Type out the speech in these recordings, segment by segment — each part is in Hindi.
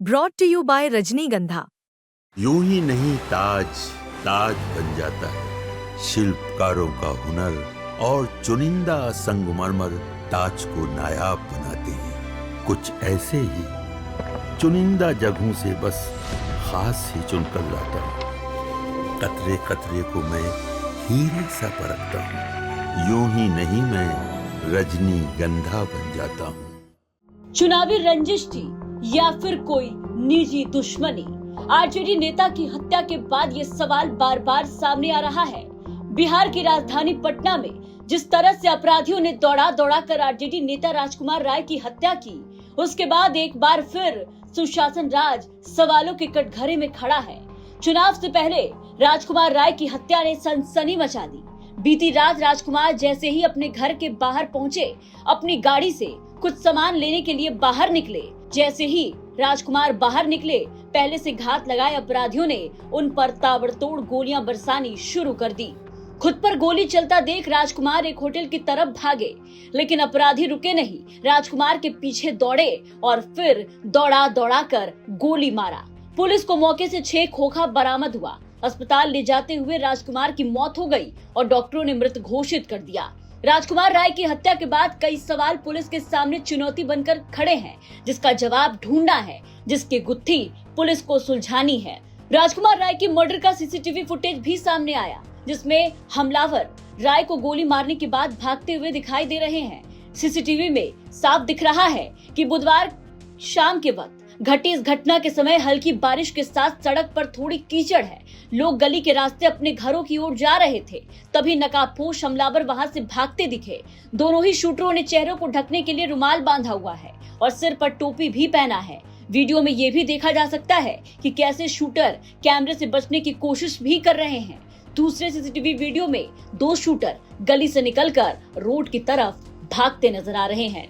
ब्रॉट टू यू बाय रजनीगंधा। यूं ही नहीं ताज ताज बन जाता है, शिल्पकारों का हुनर और चुनिंदा संगमरमर ताज को नायाब बनाते हैं। कुछ ऐसे ही चुनिंदा जगहों से बस खास ही चुनकर लाता हूँ। कतरे कतरे को मैं हीरे सा परखता हूँ। यूं ही नहीं मैं रजनीगंधा बन जाता हूँ। चुनावी रंजिश थी या फिर कोई निजी दुश्मनी? आरजेडी नेता की हत्या के बाद ये सवाल बार बार सामने आ रहा है। बिहार की राजधानी पटना में जिस तरह से अपराधियों ने दौड़ा दौड़ा कर आरजेडी नेता राजकुमार राय की हत्या की, उसके बाद एक बार फिर सुशासन राज सवालों के कटघरे में खड़ा है। चुनाव से पहले राजकुमार राय की हत्या ने सनसनी मचा दी। बीती रात राजकुमार जैसे ही अपने घर के बाहर पहुंचे, अपनी गाड़ी से कुछ सामान लेने के लिए बाहर निकले। जैसे ही राजकुमार बाहर निकले, पहले से घात लगाए अपराधियों ने उन पर ताबड़तोड़ गोलियां बरसानी शुरू कर दी। खुद पर गोली चलता देख राजकुमार एक होटल की तरफ भागे, लेकिन अपराधी रुके नहीं। राजकुमार के पीछे दौड़े और फिर दौड़ा दौड़ा कर गोली मारा। पुलिस को मौके से 6 खोखा बरामद हुआ। अस्पताल ले जाते हुए राजकुमार की मौत हो गई और डॉक्टरों ने मृत घोषित कर दिया। राजकुमार राय की हत्या के बाद कई सवाल पुलिस के सामने चुनौती बनकर खड़े हैं, जिसका जवाब ढूंढना है, जिसकी गुत्थी पुलिस को सुलझानी है। राजकुमार राय की मर्डर का सीसीटीवी फुटेज भी सामने आया, जिसमें हमलावर राय को गोली मारने के बाद भागते हुए दिखाई दे रहे हैं। सीसीटीवी में साफ दिख रहा है कि बुधवार शाम के वक्त घटी इस घटना के समय हल्की बारिश के साथ सड़क पर थोड़ी कीचड़ है। लोग गली के रास्ते अपने घरों की ओर जा रहे थे, तभी नकाबपोश हमलावर वहां से भागते दिखे। दोनों ही शूटरों ने चेहरों को ढकने के लिए रुमाल बांधा हुआ है और सिर पर टोपी भी पहना है। वीडियो में ये भी देखा जा सकता है कि कैसे शूटर कैमरे से बचने की कोशिश भी कर रहे हैं। दूसरे सीसीटीवी वीडियो में 2 शूटर गली से निकलकर रोड की तरफ भागते नजर आ रहे हैं।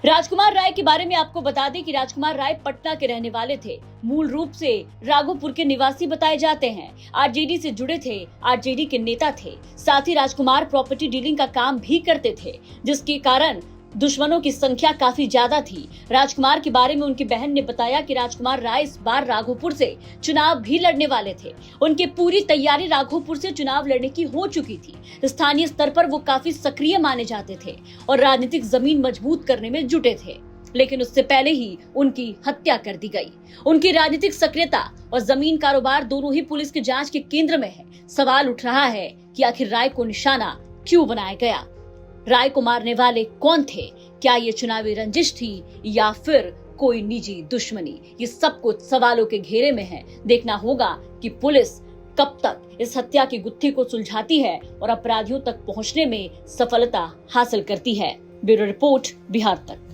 राजकुमार राय के बारे में आपको बता दें कि राजकुमार राय पटना के रहने वाले थे। मूल रूप से राघोपुर के निवासी बताए जाते हैं। आरजेडी से जुड़े थे, आरजेडी के नेता थे। साथ ही राजकुमार प्रॉपर्टी डीलिंग का काम भी करते थे, जिसके कारण दुश्मनों की संख्या काफी ज्यादा थी। राजकुमार के बारे में उनकी बहन ने बताया कि राजकुमार राय इस बार राघोपुर से चुनाव भी लड़ने वाले थे। उनकी पूरी तैयारी राघोपुर से चुनाव लड़ने की हो चुकी थी। स्थानीय स्तर पर वो काफी सक्रिय माने जाते थे और राजनीतिक जमीन मजबूत करने में जुटे थे, लेकिन उससे पहले ही उनकी हत्या कर दी गई। उनकी राजनीतिक सक्रियता और जमीन कारोबार दोनों ही पुलिस की जांच के केंद्र में है। सवाल उठ रहा है कि आखिर राय को निशाना क्यों बनाया गया? राय को मारने वाले कौन थे? क्या ये चुनावी रंजिश थी या फिर कोई निजी दुश्मनी? ये सब कुछ सवालों के घेरे में है। देखना होगा कि पुलिस कब तक इस हत्या की गुत्थी को सुलझाती है और अपराधियों तक पहुंचने में सफलता हासिल करती है। ब्यूरो रिपोर्ट, बिहार तक।